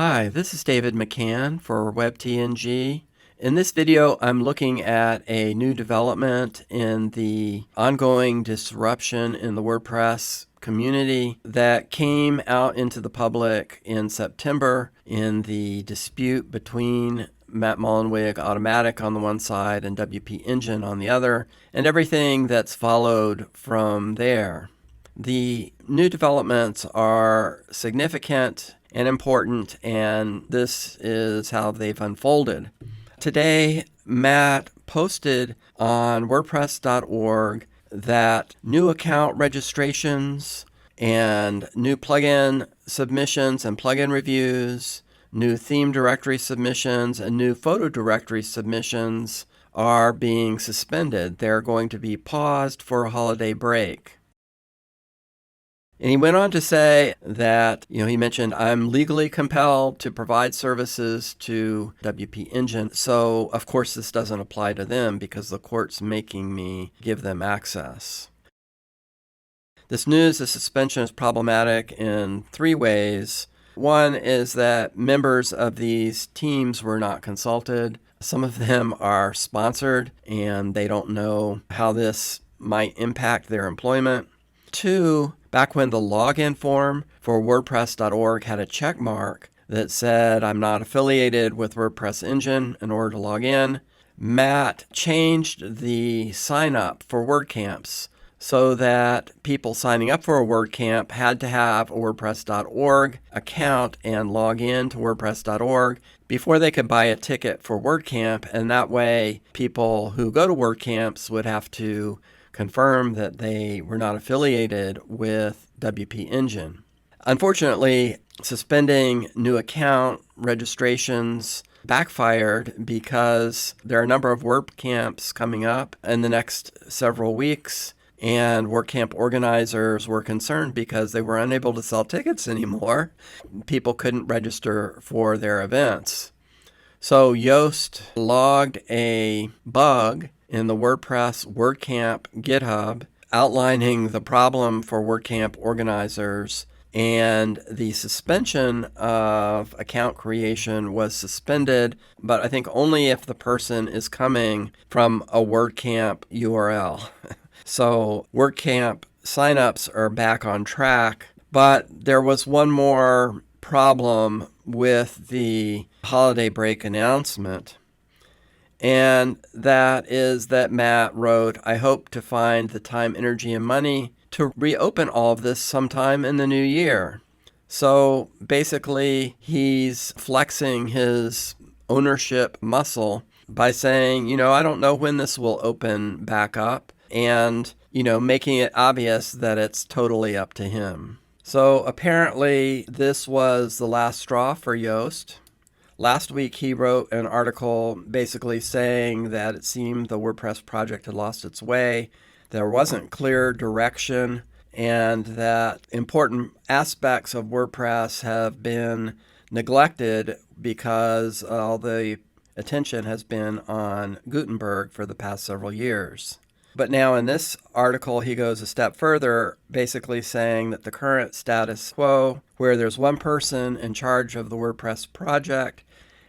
Hi, this is David McCann for WebTNG. In this video, I'm looking at a new development in the ongoing disruption in the WordPress community that came out into the public in September in the dispute between Matt Mullenweg Automatic on the one side and WP Engine on the other, and everything that's followed from there. The new developments are significant and important, and this is how they've unfolded. Today, Matt posted on WordPress.org that new account registrations and new plugin submissions and plugin reviews, new theme directory submissions, and new photo directory submissions are being suspended. They're going to be paused for a holiday break. And he went on to say that, he mentioned, I'm legally compelled to provide services to WP Engine. So, of course, this doesn't apply to them because the court's making me give them access. This news, the suspension, is problematic in three ways. One is that members of these teams were not consulted. Some of them are sponsored and they don't know how this might impact their employment. Two, back when the login form for WordPress.org had a check mark that said, I'm not affiliated with WordPress Engine in order to log in, Matt changed the sign up for WordCamps so that people signing up for a WordCamp had to have a WordPress.org account and log in to WordPress.org before they could buy a ticket for WordCamp. And that way, people who go to WordCamps would have to confirm that they were not affiliated with WP Engine. Unfortunately, suspending new account registrations backfired because there are a number of WordCamps coming up in the next several weeks, and WordCamp organizers were concerned because they were unable to sell tickets anymore. People couldn't register for their events. So Yoast logged a bug in the WordPress WordCamp GitHub outlining the problem for WordCamp organizers, and the suspension of account creation was suspended, but I think only if the person is coming from a WordCamp URL. So WordCamp signups are back on track, but there was one more problem with the holiday break announcement. And that is that Matt wrote, I hope to find the time, energy, and money to reopen all of this sometime in the new year. So basically, he's flexing his ownership muscle by saying, I don't know when this will open back up, and, making it obvious that it's totally up to him. So apparently, this was the last straw for Yoast. Last week, he wrote an article basically saying that it seemed the WordPress project had lost its way, there wasn't clear direction, and that important aspects of WordPress have been neglected because all the attention has been on Gutenberg for the past several years. But now in this article, he goes a step further, basically saying that the current status quo, where there's one person in charge of the WordPress project,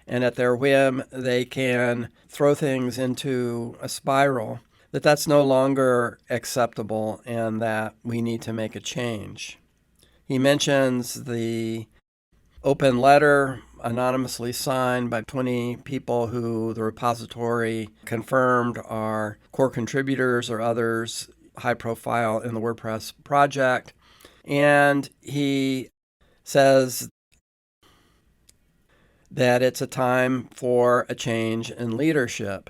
and at their whim, they can throw things into a spiral, that's no longer acceptable and that we need to make a change. He mentions the open letter anonymously signed by 20 people who the repository confirmed are core contributors or others high profile in the WordPress project. And he says that it's a time for a change in leadership.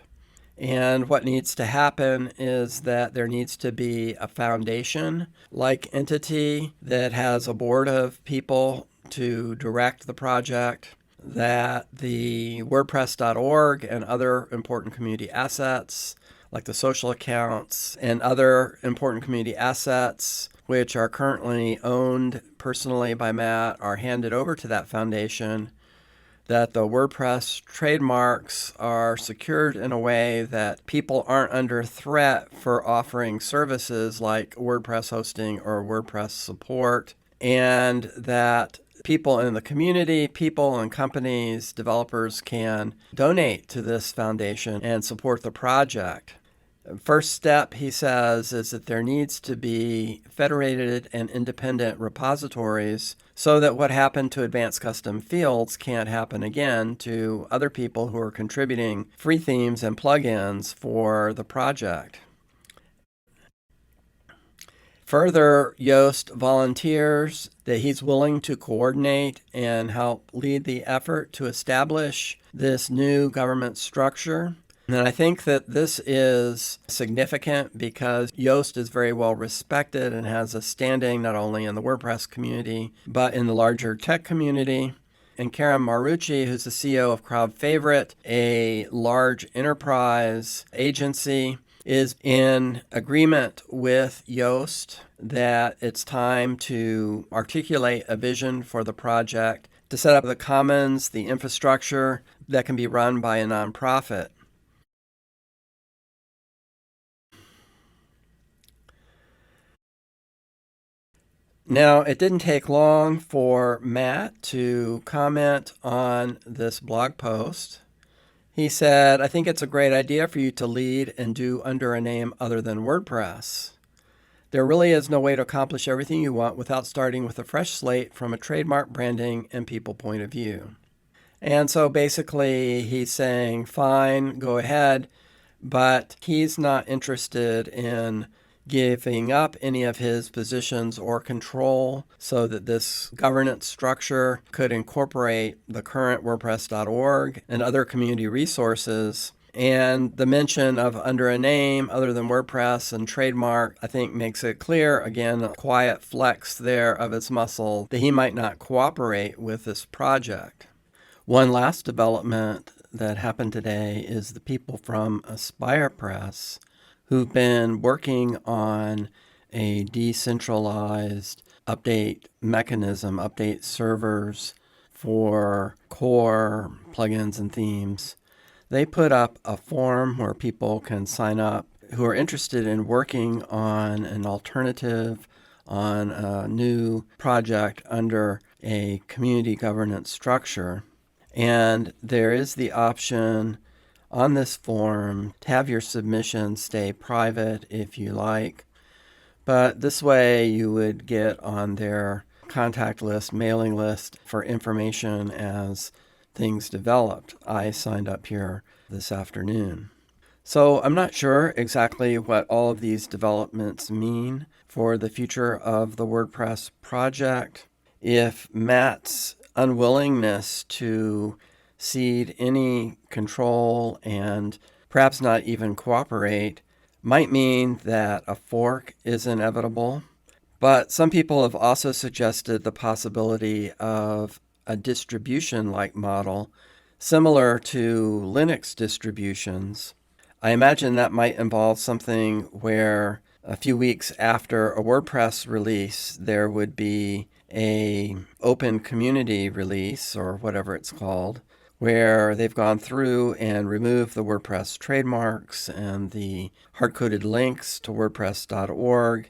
And what needs to happen is that there needs to be a foundation-like entity that has a board of people to direct the project, that the WordPress.org and other important community assets, like the social accounts and other important community assets, which are currently owned personally by Matt, are handed over to that foundation, that the WordPress trademarks are secured in a way that people aren't under threat for offering services like WordPress hosting or WordPress support, and that people in the community, people and companies, developers can donate to this foundation and support the project. First step, he says, is that there needs to be federated and independent repositories so that what happened to advanced custom fields can't happen again to other people who are contributing free themes and plugins for the project. Further, Yoast volunteers that he's willing to coordinate and help lead the effort to establish this new government structure. And I think that this is significant because Yoast is very well respected and has a standing not only in the WordPress community, but in the larger tech community. And Karen Marucci, who's the CEO of Crowd Favorite, a large enterprise agency, is in agreement with Yoast that it's time to articulate a vision for the project, to set up the commons, the infrastructure that can be run by a nonprofit. Now, it didn't take long for Matt to comment on this blog post. He said, "I think it's a great idea for you to lead and do under a name other than WordPress. There really is no way to accomplish everything you want without starting with a fresh slate from a trademark, branding, and people point of view." And so basically he's saying, fine, go ahead, but he's not interested in giving up any of his positions or control so that this governance structure could incorporate the current WordPress.org and other community resources. And the mention of under a name other than WordPress and trademark, I think, makes it clear, again, a quiet flex there of his muscle, that he might not cooperate with this project. One last development that happened today is the people from Aspire Press who've been working on a decentralized update mechanism, update servers for core plugins and themes. They put up a form where people can sign up who are interested in working on an alternative, on a new project under a community governance structure. And there is the option on this form to have your submission stay private if you like. But this way you would get on their contact list, mailing list for information as things developed. I signed up here this afternoon. So I'm not sure exactly what all of these developments mean for the future of the WordPress project. If Matt's unwillingness to cede any control and perhaps not even cooperate might mean that a fork is inevitable. But some people have also suggested the possibility of a distribution-like model similar to Linux distributions. I imagine that might involve something where a few weeks after a WordPress release, there would be an open community release, or whatever it's called, where they've gone through and removed the WordPress trademarks and the hard-coded links to WordPress.org,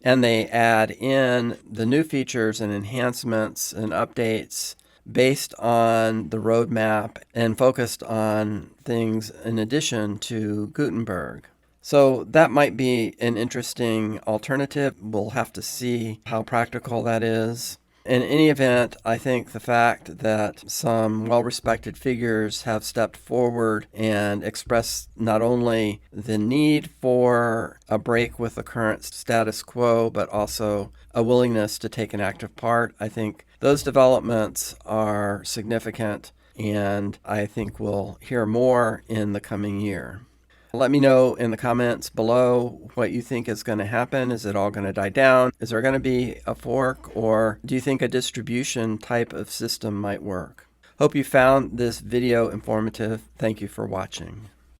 and they add in the new features and enhancements and updates based on the roadmap and focused on things in addition to Gutenberg. So that might be an interesting alternative. We'll have to see how practical that is. In any event, I think the fact that some well-respected figures have stepped forward and expressed not only the need for a break with the current status quo, but also a willingness to take an active part, I think those developments are significant, and I think we'll hear more in the coming year. Let me know in the comments below what you think is going to happen. Is it all going to die down? Is there going to be a fork? Or do you think a distribution type of system might work? Hope you found this video informative. Thank you for watching.